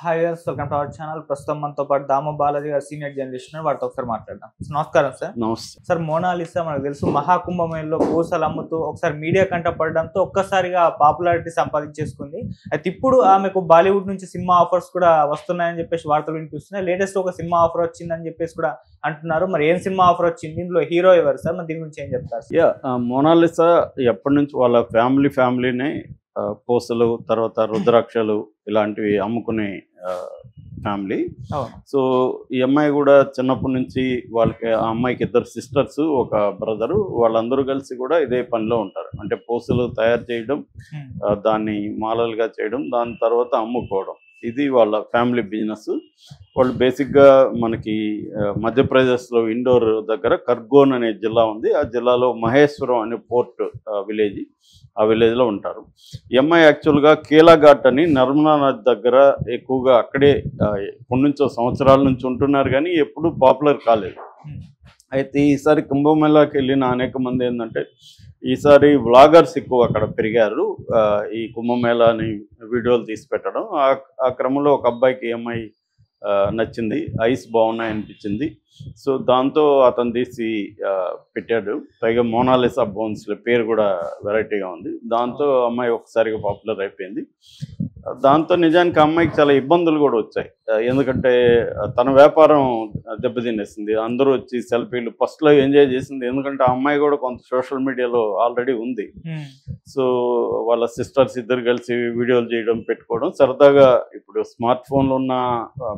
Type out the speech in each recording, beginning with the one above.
Hi viewers, welcome to our channel. ప్రస్తుతం మనతో పాటు దాము బాలాజీ గారు సీనియర్ జర్నలిస్ట్ ఉన్నారు. వారితో ఒకసారి మాట్లాడదాం. నమస్కారం సార్. నమస్తే సార్, మోనాలిసా మనకు తెలుసు మహాకుంభమేళలో పూసలు అమ్ముతూ ఒకసారి మీడియా కంట పడడంతో ఒక్కసారిగా పాపులారిటీ సంపాదించేసుకుంది. అయితే ఇప్పుడు ఆమెకు బాలీవుడ్ నుంచి సినిమా ఆఫర్స్ కూడా వస్తున్నాయని చెప్పేసి వార్తలు వినిపిస్తున్నాయి. లేటెస్ట్ ఒక సినిమా ఆఫర్ వచ్చిందని చెప్పేసి కూడా అంటున్నారు. మరి ఏం సినిమా ఆఫర్ వచ్చింది, ఇందులో హీరో ఎవరు సార్, మరి దీని గురించి ఏం చెప్తారు? మోనాలిసా ఎప్పటి నుంచి వాళ్ళ ఫ్యామిలీనే పూసలు తర్వాత రుద్రాక్షలు ఇలాంటివి అమ్ముకునే ఫ్యామిలీ. సో ఈ అమ్మాయి కూడా చిన్నప్పటి నుంచి వాళ్ళకి ఆ అమ్మాయికి 2 సిస్టర్స్ ఒక బ్రదరు, వాళ్ళందరూ కలిసి కూడా ఇదే పనిలో ఉంటారు. అంటే పూసలు తయారు చేయడం, దాన్ని మాలలుగా చేయడం, దాని తర్వాత అమ్ముకోవడం, ఇది వాళ్ళ ఫ్యామిలీ బిజినెస్. వాళ్ళు బేసిక్గా మనకి మధ్యప్రదేశ్లో ఇండోర్ దగ్గర ఖర్గోన్ అనే జిల్లా ఉంది. ఆ జిల్లాలో మహేశ్వరం అనే పోర్ట్ విలేజ్, ఆ విలేజ్లో ఉంటారు. ఈ అమ్మాయి యాక్చువల్గా కీలాఘాట్ అని నర్మదా నది దగ్గర ఎక్కువగా అక్కడే ఎప్పటి నుంచో సంవత్సరాల నుంచి ఉంటున్నారు, కానీ ఎప్పుడూ పాపులర్ కాలేదు. అయితే ఈసారి కుంభమేళాకి వెళ్ళిన అనేక మంది ఏంటంటే ఈసారి వ్లాగర్స్ ఎక్కువ అక్కడ పెరిగారు. ఈ కుంభమేళాని వీడియోలు తీసి పెట్టడం, ఆ క్రమంలో ఒక అబ్బాయికి ఈ అమ్మాయి నచ్చింది, ఐస్ బాగున్నాయి అనిపించింది. సో దాంతో అతను తీసి పెట్టాడు. పైగా మోనాలిసా బోన్స్ పేరు కూడా వెరైటీగా ఉంది. దాంతో అమ్మాయి ఒకసారిగా పాపులర్ అయిపోయింది. దాంతో నిజానికి అమ్మాయికి చాలా ఇబ్బందులు కూడా వచ్చాయి. ఎందుకంటే తన వ్యాపారం దెబ్బతినేసింది. అందరూ వచ్చి సెల్ఫీలు ఫస్ట్లో ఎంజాయ్ చేసింది, ఎందుకంటే ఆ అమ్మాయి కూడా కొంత సోషల్ మీడియాలో ఆల్రెడీ ఉంది. సో వాళ్ళ సిస్టర్స్ ఇద్దరు కలిసి వీడియోలు చేయడం, పెట్టుకోవడం సరదాగా. ఇప్పుడు స్మార్ట్ ఫోన్లు ఉన్న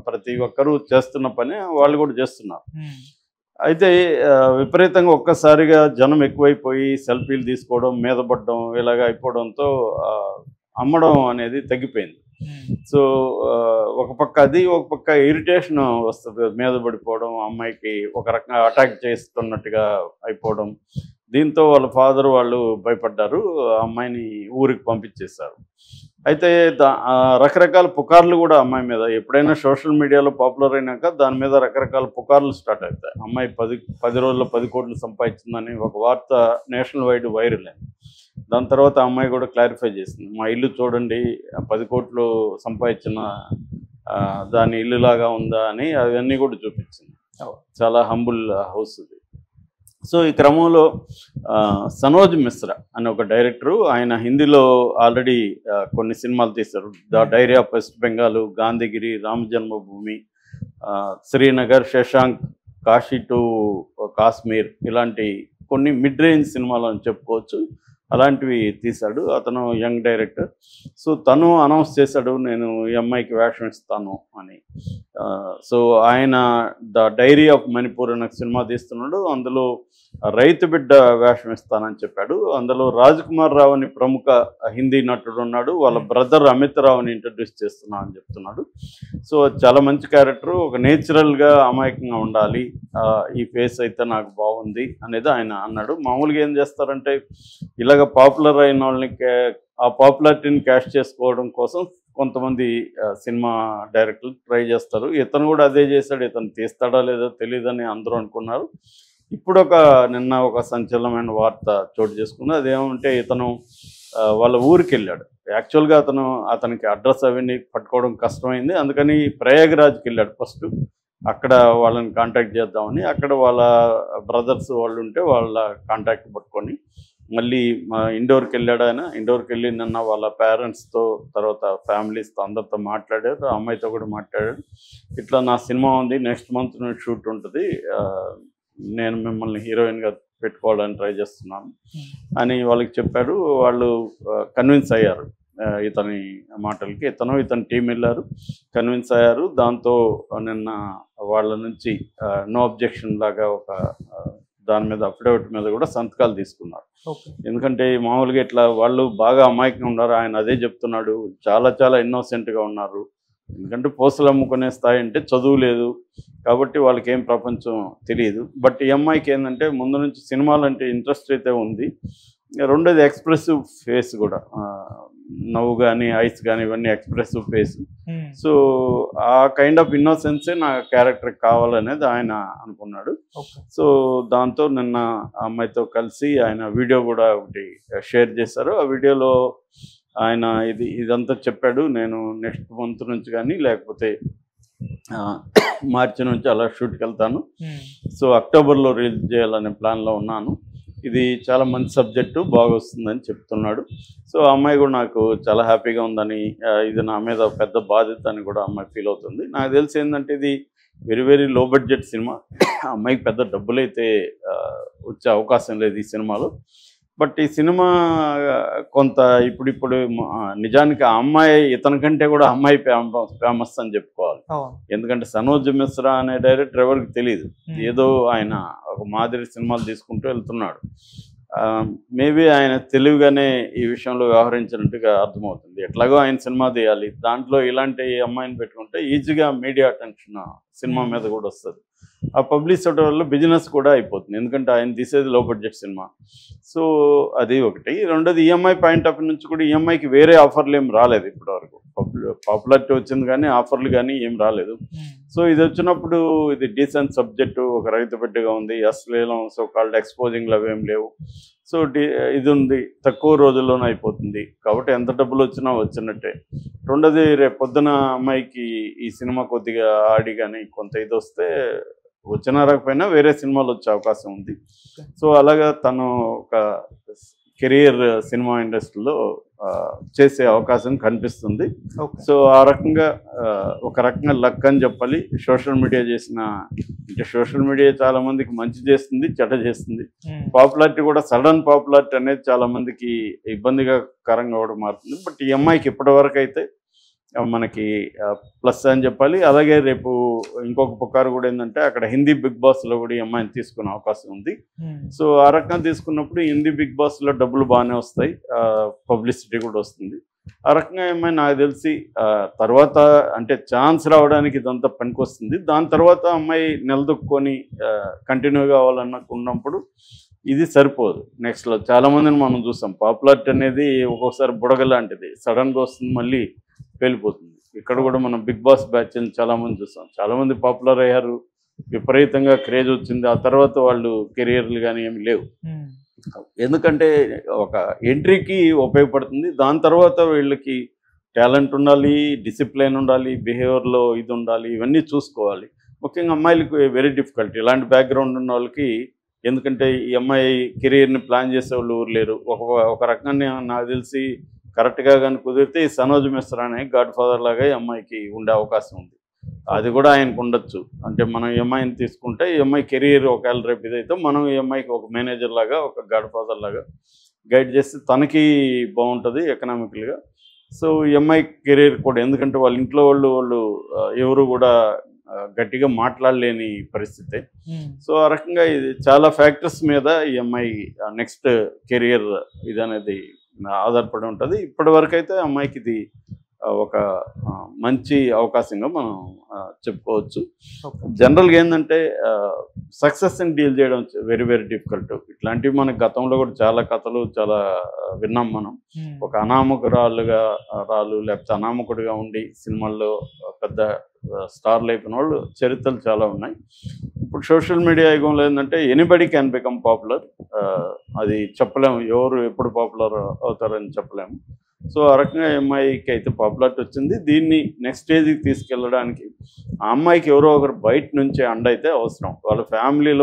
ప్రతి ఒక్కరూ చేస్తున్న పని వాళ్ళు కూడా చేస్తున్నారు. అయితే విపరీతంగా ఒక్కసారిగా జనం ఎక్కువైపోయి సెల్ఫీలు తీసుకోవడం, మీద పడడం, ఇలాగ అయిపోవడంతో అమ్మడం అనేది తగ్గిపోయింది. సో ఒక పక్క అది, ఒక పక్క ఇరిటేషన్ వస్తుంది, మీద పడిపోవడం, అమ్మాయికి ఒక రకంగా అటాక్ చేస్తున్నట్టుగా అయిపోవడం. దీంతో వాళ్ళ ఫాదర్ వాళ్ళు భయపడ్డారు, అమ్మాయిని ఊరికి పంపించేశారు. అయితే రకరకాల పుకార్లు కూడా అమ్మాయి మీద, ఎప్పుడైనా సోషల్ మీడియాలో పాపులర్ అయినాక దాని మీద రకరకాల పుకార్లు స్టార్ట్ అవుతాయి. అమ్మాయి 10 రోజుల్లో 10 కోట్లు సంపాదించిందని ఒక వార్త నేషనల్ వైడ్ వైరల్ అయింది. దాని తర్వాత అమ్మాయి కూడా క్లారిఫై చేసింది, మా ఇల్లు చూడండి 10 కోట్లు సంపాదించిన దాని ఇల్లులాగా ఉందా అని అవన్నీ కూడా చూపించింది. చాలా హంబుల్ హౌస్ ఇది. సో ఈ క్రమంలో సనోజ్ మిశ్రా అనే ఒక డైరెక్టరు, ఆయన హిందీలో ఆల్రెడీ కొన్ని సినిమాలు తీశారు. The diary of west Bengal, Gandhigiri, Rama Janmabhoomi, Srinagar, Shashank, Kashi to Kashmir, ఇలాంటి కొన్ని మిడ్ రేంజ్ సినిమాలు అని చెప్పుకోవచ్చు. అలాంటివి తీశాడు. అతను యంగ్ డైరెక్టర్. సో తను అనౌన్స్ చేశాడు, నేను ఈ అమ్మాయికి వేషం ఇస్తాను అని. సో ఆయన ద డైరీ ఆఫ్ మణిపూర్ అనే సినిమా తీస్తున్నాడు. అందులో రైతు బిడ్డ వేషం ఇస్తానని చెప్పాడు. అందులో రాజ్కుమార్ రావు అని ప్రముఖ హిందీ నటుడు ఉన్నాడు, వాళ్ళ బ్రదర్ అమిత్ రావుని ఇంట్రడ్యూస్ చేస్తున్నా అని చెప్తున్నాడు. సో చాలా మంచి క్యారెక్టర్, ఒక నేచురల్గా అమాయకంగా ఉండాలి, ఈ ఫేస్ అయితే నాకు బాగుంది అనేది ఆయన అన్నాడు. మామూలుగా ఏం చేస్తారంటే ఇలాగ పాపులర్ అయిన వాళ్ళని ఆ పాపులారిటీని క్యాష్ చేసుకోవడం కోసం కొంతమంది సినిమా డైరెక్టర్లు ట్రై చేస్తారు. ఇతను కూడా అదే చేశాడు. ఇతను తీస్తాడా లేదో తెలియదని అందరూ అనుకున్నారు. ఇప్పుడు నిన్న ఒక సంచలనమైన వార్త చోటు చేసుకుంది. అదేమంటే ఇతను వాళ్ళ ఊరికి వెళ్ళాడు. యాక్చువల్గా అతనికి అడ్రస్ అవన్నీ పట్టుకోవడం కష్టమైంది. అందుకని ప్రయాగరాజ్కి వెళ్ళాడు ఫస్ట్. అక్కడ వాళ్ళని కాంటాక్ట్ చేద్దామని, అక్కడ వాళ్ళ బ్రదర్స్ వాళ్ళు ఉంటే వాళ్ళ కాంటాక్ట్ పట్టుకొని మళ్ళీ ఇండోర్కి వెళ్ళాడు. ఆయన ఇండోర్కి వెళ్ళి నిన్న వాళ్ళ పేరెంట్స్తో, తర్వాత ఫ్యామిలీస్తో అందరితో మాట్లాడారు. ఆ అమ్మాయితో కూడా మాట్లాడాడు. ఇట్లా నా సినిమా ఉంది, నెక్స్ట్ మంత్ షూట్ ఉంటుంది, నేను మిమ్మల్ని హీరోయిన్గా పెట్టుకోవాలని ట్రై చేస్తున్నాను అని వాళ్ళకి చెప్పాడు. వాళ్ళు కన్విన్స్ అయ్యారు ఇతని మాటలకి. ఇతని టీం వెళ్ళారు, కన్విన్స్ అయ్యారు. దాంతో నిన్న వాళ్ళ నుంచి నో అబ్జెక్షన్ లాగా ఒక దాని మీద అఫిడవిట్ మీద కూడా సంతకాలు తీసుకున్నారు. ఎందుకంటే మామూలుగా ఇట్లా వాళ్ళు బాగా అమాయకంగా ఉన్నారు. ఆయన అదే చెప్తున్నాడు, చాలా చాలా ఇన్నోసెంట్గా ఉన్నారు. ఎందుకంటే పూసలు అమ్ముకునే స్థాయి అంటే చదువు లేదు కాబట్టి వాళ్ళకి ఏం ప్రపంచం తెలియదు. బట్ ఈ అమ్మాయికి ఏంటంటే ముందు నుంచి సినిమాలు అంటే ఇంట్రెస్ట్ అయితే ఉంది. రెండోది ఎక్స్ప్రెసివ్ ఫేస్ కూడా, నవ్వు కానీ ఐస్ కానీ ఇవన్నీ ఎక్స్ప్రెసివ్ ఫేస్. సో ఆ కైండ్ ఆఫ్ ఇన్నోసెన్సే నా క్యారెక్టర్ కావాలనేది ఆయన అనుకున్నాడు. సో దాంతో నిన్న అమ్మాయితో కలిసి ఆయన వీడియో కూడా ఒకటి షేర్ చేశారు. ఆ వీడియోలో ఆయన ఇదంతా చెప్పాడు, నేను నెక్స్ట్ మంత్ నుంచి కానీ లేకపోతే మార్చి నుంచి అలా షూట్కి వెళ్తాను, సో అక్టోబర్లో రిలీజ్ చేయాలనే ప్లాన్లో ఉన్నాను, ఇది చాలా మంచి సబ్జెక్టు, బాగా వస్తుందని చెప్తున్నాడు. సో ఆ అమ్మాయి కూడా నాకు చాలా హ్యాపీగా ఉందని, ఇది నా మీద పెద్ద బాధ్యత అని కూడా అమ్మాయి ఫీల్ అవుతుంది. నాకు తెలిసి ఏంటంటే ఇది very very low budget cinema, అమ్మాయికి పెద్ద డబ్బులైతే వచ్చే అవకాశం లేదు ఈ సినిమాలో. బట్ ఈ సినిమా కొంత ఇప్పుడు నిజానికి ఆ అమ్మాయి ఇతని కంటే కూడా అమ్మాయి ఫేమస్ అని చెప్పుకోవాలి. ఎందుకంటే సనోజ్ మిశ్రా అనే డైరెక్టర్ ఎవరికి తెలియదు, ఏదో ఆయన ఒక మాదిరి సినిమాలు తీసుకుంటూ వెళ్తున్నాడు. మేబీ ఆయన తెలివిగానే ఈ విషయంలో వ్యవహరించినట్టుగా అర్థమవుతుంది. ఎట్లాగో ఆయన సినిమా తీయాలి, దాంట్లో ఇలాంటి అమ్మాయిని పెట్టుకుంటే ఈజీగా మీడియా అటెన్షన్ సినిమా మీద కూడా వస్తుంది. ఆ పబ్లిసిటీ వల్ల బిజినెస్ కూడా అయిపోతుంది, ఎందుకంటే ఆయన తీసేది లో బడ్జెట్ సినిమా. సో అది ఒకటి. రెండోది ఈఎంఐ పాయింట్ ఆఫ్ వ్యూ నుంచి కూడా ఈఎంఐకి వేరే ఆఫర్లు ఏం రాలేదు ఇప్పటివరకు. పాపులారిటీ వచ్చింది కానీ ఆఫర్లు కానీ ఏం రాలేదు. సో ఇది వచ్చినప్పుడు ఇది డీసెంట్ సబ్జెక్టు, ఒక రైతు బిడ్డగా ఉంది, అశ్లీలం సో కాల్డ్ ఎక్స్పోజింగ్లు అవేం లేవు. సో ఇది ఉంది, తక్కువ రోజుల్లోనే అయిపోతుంది కాబట్టి ఎంత డబ్బులు వచ్చినా వచ్చినట్టే. రెండోది రేపు పొద్దున అమ్మాయికి ఈ సినిమా కొద్దిగా ఆడి కానీ కొంత ఇది వస్తే వచ్చినా రాకపోయినా వేరే సినిమాలు వచ్చే అవకాశం ఉంది. సో అలాగా తను ఒక కెరియర్ సినిమా ఇండస్ట్రీలో చేసే అవకాశం కనిపిస్తుంది. సో ఆ రకంగా ఒక రకంగా లక్ అని చెప్పాలి. సోషల్ మీడియా చేసిన, అంటే సోషల్ మీడియా చాలా మందికి మంచి చేస్తుంది, చెడ్డ చేస్తుంది. పాపులారిటీ కూడా సడన్ పాపులారిటీ అనేది చాలా మందికి ఇబ్బందికరంగా కూడా మారుతుంది. బట్ ఈ అమ్మాయికి ఇప్పటివరకు అయితే మనకి ప్లస్ అని చెప్పాలి. అలాగే రేపు ఇంకొక పుకారు కూడా ఏంటంటే అక్కడ హిందీ బిగ్ బాస్లో కూడా ఈ అమ్మాయిని తీసుకునే అవకాశం ఉంది. సో ఆ రకంగా తీసుకున్నప్పుడు హిందీ బిగ్ బాస్లో డబ్బులు బాగానే వస్తాయి, పబ్లిసిటీ కూడా వస్తుంది. ఆ రకంగా ఏమైనా నాకు తెలిసి తర్వాత అంటే ఛాన్స్ రావడానికి ఇదంతా పనికొస్తుంది. దాని తర్వాత అమ్మాయి నిలదొక్కుని కంటిన్యూగా అవ్వాలన్నప్పుడు ఇది సరిపోదు. నెక్స్ట్లో చాలామందిని మనం చూసాం, పాపులారిటీ అనేది ఒక్కొక్కసారి బుడగ లాంటిది, సడన్గా వస్తుంది మళ్ళీ వెళ్ళిపోతుంది. ఇక్కడ కూడా మనం బిగ్ బాస్ బ్యాచ్ అని చాలామంది చూస్తాం, చాలామంది పాపులర్ అయ్యారు, విపరీతంగా క్రేజ్ వచ్చింది, ఆ తర్వాత వాళ్ళు కెరియర్లు కానీ ఏమి లేవు. ఎందుకంటే ఒక ఎంట్రీకి ఉపయోగపడుతుంది, దాని తర్వాత వీళ్ళకి టాలెంట్ ఉండాలి, డిసిప్లిన్ ఉండాలి, బిహేవియర్లో ఇది ఉండాలి, ఇవన్నీ చూసుకోవాలి. ముఖ్యంగా అమ్మాయిలకు వెరీ డిఫికల్ట్ ఇలాంటి బ్యాక్గ్రౌండ్ ఉన్న వాళ్ళకి. ఎందుకంటే ఈ అమ్మాయి కెరీర్ని ప్లాన్ చేసే వాళ్ళు ఊరు లేరు. ఒక రకంగా నాకు తెలిసి కరెక్ట్గా కానీ కుదిరితే ఈ సనోజ్ మిశ్రా అనే గాడ్ ఫాదర్ లాగా ఈ అమ్మాయికి ఉండే అవకాశం ఉంది. అది కూడా ఆయనకు ఉండొచ్చు. అంటే మనం ఈ అమ్మాయిని తీసుకుంటే ఈ అమ్మాయి కెరీర్ ఒకవేళ రేపు ఇదైతే మనం ఈ అమ్మాయికి ఒక మేనేజర్ లాగా, ఒక గాడ్ ఫాదర్ లాగా గైడ్ చేస్తే తనకి బాగుంటుంది ఎకనామికల్గా. సో ఈ అమ్మాయి కెరీర్ కూడా, ఎందుకంటే వాళ్ళ ఇంట్లో వాళ్ళు ఎవరు కూడా గట్టిగా మాట్లాడలేని పరిస్థితి. సో ఆ రకంగా ఇది చాలా ఫ్యాక్టర్స్ మీద ఈ అమ్మాయి నెక్స్ట్ కెరియర్ ఇది అనేది ఆధారపడి ఉంటుంది. ఇప్పటి వరకు అయితే అమ్మాయికి ఇది ఒక మంచి అవకాశంగా మనం చెప్పుకోవచ్చు. జనరల్గా ఏంటంటే సక్సెస్ని డీల్ చేయడం వెరీ వెరీ డిఫికల్ట్. ఇట్లాంటివి మనకు గతంలో కూడా చాలా కథలు చాలా విన్నాం మనం. ఒక అనామకురాలుగా లేకపోతే అనామకుడిగా ఉండి సినిమాల్లో పెద్ద స్టార్లు అయిపోయిన వాళ్ళు చరిత్రలు చాలా ఉన్నాయి. ఇప్పుడు సోషల్ మీడియా యుగంలో ఏంటంటే ఎనీబడి క్యాన్ బికమ్ పాపులర్. అది చెప్పలేము, ఎవరు ఎప్పుడు పాపులర్ అవుతారని చెప్పలేము. సో ఆ రకంగా అమ్మాయికి అయితే పాపులారిటీ వచ్చింది. దీన్ని నెక్స్ట్ స్టేజ్కి తీసుకెళ్ళడానికి ఆ అమ్మాయికి ఎవరో ఒకరు బయట నుంచి అండ అయితే అవసరం. వాళ్ళ ఫ్యామిలీలో